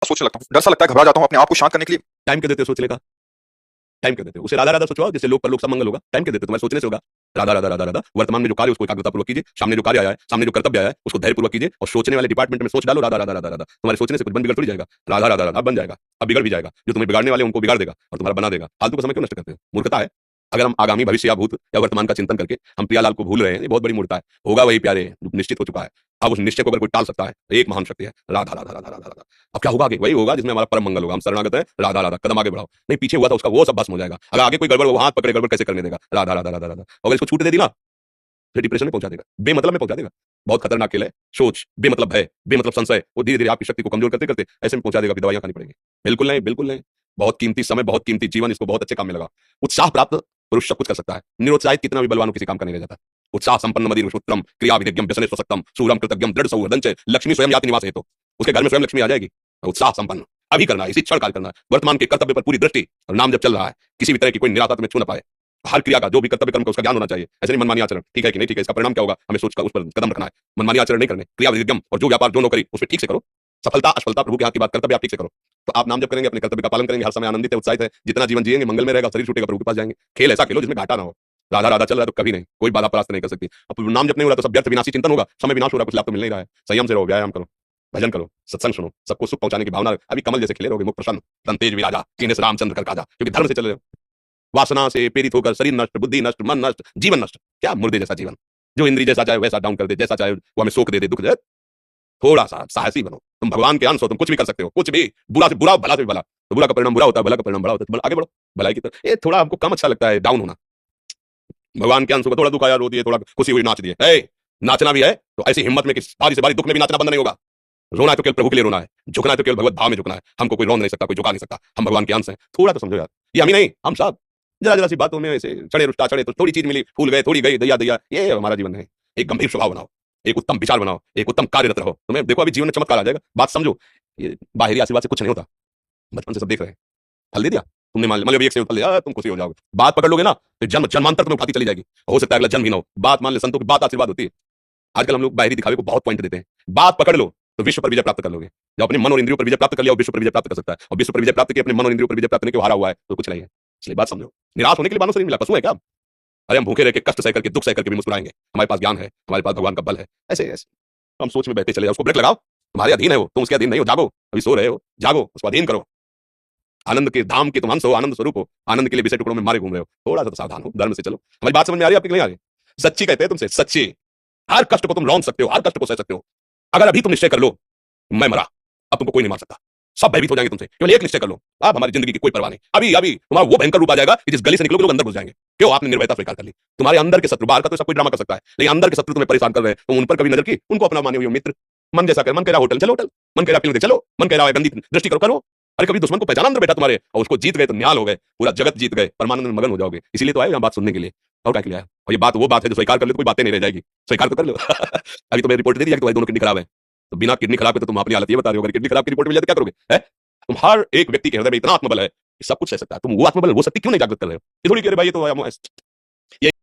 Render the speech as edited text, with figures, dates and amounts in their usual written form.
सोचने लगता हूँ, डर सा लगता है, घबरा जाता हूँ अपने आप को शांत करने के लिए। टाइम क्या देते हो सोचने का? टाइम क्या देते हो? उसे राधा राधा सोचो, जिससे लोक परलोक सब मंगल होगा। टाइम क्या देते हो? तुम्हारे सोचने से होगा। राधा राधा राधा राधा। वर्तमान में जो कार्य उसको एकाग्रतापूर्वक कीजिए, सामने जो कार्य आया है, सामने जो कर्तव्य आया है, उसको धैर्यपूर्वक कीजिए और सोचने वाले डिपार्टमेंट में सोच डालो राधा राधा राधा राधा। तुम्हारे सोचने से कुछ बन बिगड़ थोड़ी जाएगा। राधा राधा राधा बन जाएगा, अब बिगड़ भी जाएगा। जो तुम्हें बिगाड़ने वाले उनको बिगाड़ देगा और तुम्हारा बना देगा। फालतू का समय क्यों नष्ट करते हो? मूर्खता है। अगर हम आगामी भविष्य या भूत या वर्तमान का चिंतन करके हम प्रियालाल को भूल रहे हैं, ये बहुत बड़ी मूर्खता है। होगा वही प्यारे जो निश्चित हो चुका है। अब उस निश्चय को अगर कोई टाल सकता है, एक महान शक्ति है राधा राधा राधा राधा राधा। अब क्या होगा आगे? वही होगा जिसमें हमारा परम मंगल होगा। हम शरणागत है, राधा राधा, कदम आगे बढ़ाओ। नहीं पीछे हुआ था उसका वो सब भस्म हो जाएगा। अगर आगे कोई गड़बड़ वो हाथ पकड़े, गड़बड़ कैसे करने देगा? राधा राधा राधा राधा। अगर इसको छूट दे दी ना, फिर डिप्रेशन में पहुंचा देगा, बेमतलब में पहुंचा देगा। बहुत खतरनाक खेल है। सोच, बेमतलब भय, बेमतलब संशय, वो धीरे धीरे आपकी शक्ति को कमजोर करते करते ऐसे में पहुंचा देगा कि दवाइयां खानी पड़ेंगी। बिल्कुल नहीं, बिल्कुल नहीं। बहुत कीमती समय, बहुत कीमती जीवन, इसको बहुत अच्छे काम में लगा। उत्साह प्राप्त पुरुष सब कुछ कर सकता है। निरुत्साहित कितना भी बलवान हो, किसी काम का नहीं रह जाता। उत्साह संपन्न मदीर उत्तम क्रिया विधिज्ञम व्यसने स्वसक्तम सूरम कृतज्ञम दृढ़ सौहृदं च लक्ष्मी स्वयं याति निवास हेतु। उसके घर में स्वयं लक्ष्मी आ जाएगी। उत्साह संपन्न अभी करना है, इसी क्षण कार्य करना है। वर्तमान के कर्तव्य पर पूरी दृष्टि और नाम जब चल रहा है, किसी भी तरह की कोई निराशा तुम्हें छू ना पाए। हर क्रिया का जो भी कर्तव्य कर्म का उसका ज्ञान होना चाहिए। ऐसे नहीं मनमानी आचरण, ठीक है कि नहीं ठीक है, इसका परिणाम क्या होगा हमें सोचकर उस पर कदम रखना है। मनमानी आचरण नहीं करने, क्रिया विधिज्ञम और जो व्यापार जो नौकरी उसमें ठीक से करो। सफलता असफलता प्रभु के हाथ की बात, कर्तव्य आप ठीक से करो। तो आप नाम जब करेंगे, अपने कर्तव्य का पालन करेंगे, हर समय आनंदित है, उत्साहित है, जितना जीवन जिएंगे मंगल में रहेगा, शरीर छूटेगा प्रभु के पास जाएंगे। खेल ऐसा खेलो जिसमें घाटा ना हो। राधा राधा चल रहा है तो कभी नहीं कोई बाधा परास्त नहीं कर सकती। अब नाम जब नहीं हो रहा तो सब व्यर्थ विनाशी चिंतन होगा, समय विनाश हो रहा, कुछ लाभ तो मिल नहीं रहा है। संयम से रहो, व्यायाम करो, भजन करो, सत्संग सुनो, सबको सुख पहुंचाने की भावना। अभी कमल जैसे खिले रहोगे, मुख प्रसन्न, तन तेज विराजा, कीने से रामचंद्र कर काजा, क्योंकि धर्म से चल रहे हो। वासना से प्रेरित होकर शरीर नष्ट, बुद्धि नष्ट, मन नष्ट, जीवन नष्ट। क्या मुर्दे जैसा जीवन, जो इंद्री जैसा चाहे वैसा डाउन कर दे, जैसा चाहे वो हमें शोक दे दे, दुख दे। थोड़ा सा साहसी बनो, तुम भगवान के अंश हो, तुम कुछ भी कर सकते हो, कुछ भी। बुरा से बुरा, भला से भी भला। तो बुरा का परिणाम बुरा होता है, भला का परिणाम बड़ा होता है। तो आगे बढ़ो भलाई की तरफ। ये थोड़ा हमको कम अच्छा लगता है डाउन होना। भगवान के अंश को थोड़ा दुख आया रो दिए, थोड़ा खुशी हुई नाच दिए। नाचना भी है तो ऐसी हिम्मत में कि बारी से बारी दुख में भी नाचना बंद नहीं होगा। रोना है तो केवल प्रभु के लिए रोना है, झुकना है तो केवल भगवत भाव में झुकना है। हमको कोई रोन नहीं सकता, कोई झुका नहीं सकता। हम भगवान के अंश हैं। थोड़ा तो समझो यार, ये हम ही नहीं, हम सब जरा जरा सी बातों में ऐसे चढ़े रुष्टा चढ़े तो थोड़ी चीज मिली, फूल गए, थोड़ी गई, दैया दैया। ये हमारा जीवन है। एक गंभीर स्वभाव बनाओ, एक उत्तम विचार बनाओ, एक उत्तम कार्यरत रहो। तुम्हें देखो अभी जीवन में चमत्कार आ जाएगा। बात समझो, ये बाहरी आशीर्वाद से कुछ नहीं होता। बचपन से सब देख रहे हैं। फल दे दिया तुमने, मान लिया एक सेब फल दिया, तुम खुशी हो जाओगे। बात पकड़ लोगे ना तो जन्म जन्मांतर तुम्हें उठाती चली जाएगी। हो सकता है अगला जन्म ही ना हो। बात मान ले, संतों की बात आशीर्वाद होती है। आजकल हम लोग बाहरी दिखावे को बहुत पॉइंट देते हैं। बात पकड़ लो तो विश्व पर विजय प्राप्त कर लोगे। जब अपने मन और इंद्रियों पर विजय प्राप्त कर लिया, विश्व पर विजय प्राप्त कर सकता है। और विश्व पर विजय प्राप्त किया, अपने मन और इंद्रियों पर विजय प्राप्त करने के हारा हुआ है तो कुछ नहीं है। इसलिए बात समझो, निराश होने के लिए मानो शरीर मिला, पशु है क्या? अरे हम भूखे रह के, कष्ट सह करके, दुख सह करके भी मुस्कुराएंगे। हमारे पास ज्ञान है, हमारे पास भगवान का बल है। ऐसे ऐसे हम सोच में बैठे चले जाओ। उसको ब्रेक लगाओ। तुम्हारे अधीन है वो, तुम उसके अधीन नहीं हो। जागो, अभी सो रहे हो, जागो, उसको अधीन करो। आनंद के धाम के तुम अंश हो, आनंद स्वरूप हो। आनंद के लिए विषय टुकड़ों में मारे घूम रहे हो। थोड़ा सा तो सावधान हो, धर्म से चलो। हमारी बात समझ में आ रही है आपकी नहीं आ रही? सच्ची कहते हैं तुमसे, सच्ची। हर कष्ट को तुम लौट सकते हो, हर कष्ट को सह सकते हो। अगर अभी तुम निश्चय कर लो मैं मरा, अब तुमको कोई नहीं मार सकता। सब भयभीत हो जाएंगे तुमसे। केवल एक निश्चय कर लो, अब हमारी जिंदगी की कोई परवाह नहीं। अभी अभी तुम्हारा वो भयंकर रूप आ जाएगा कि जिस गली से निकलोगे लोग अंदर घुस जाएंगे। क्यों? आपने निर्भयता स्वीकार कर ली। तुम्हारे अंदर के शत्रु, बाहर का तो सब कोई ड्रामा कर सकता है, लेकिन अंदर के शत्रु तुम्हें परेशान कर रहे हैं। तुम उन पर कभी नजर की, उनको अपना माने हुए मित्र। मन जैसा कर, मन कह रहा होटल चलो होटल, मन कह रहा फिल्म चलो, मन कह रहा है गंदी दृष्टि करो करो। अरे कभी दुश्मन को पहचाना अंदर बैठा तुम्हारे, और उसको जीत गए तो न्याल हो गए, पूरा जगत जीत गए, परमानंद में मगन हो जाओगे। इसीलिए तो आए यहाँ बात सुनने के लिए। और क्या के लिए आए? और ये बात वो बात है जो स्वीकार कर ले तो कोई बातें नहीं रह जाएगी। स्वीकार तो कर लो। अभी तुम्हें रिपोर्ट दे दी कि तुम्हारी दोनों किडनी खराब है, तो बिना किडनी खराब है तो तुम अपनी हालत ये बता रहे हो। अगर किडनी खराब की रिपोर्ट मिल जाए तो क्या करोगे? तुम हर एक व्यक्ति के हृदय में इतना आत्मबल है कि सब कुछ सह सकता है। तुम वो आत्मबल, वो शक्ति क्यों नहीं जागृत कर रहे हो? ये थोड़ी कह रहे भाई ये तो ये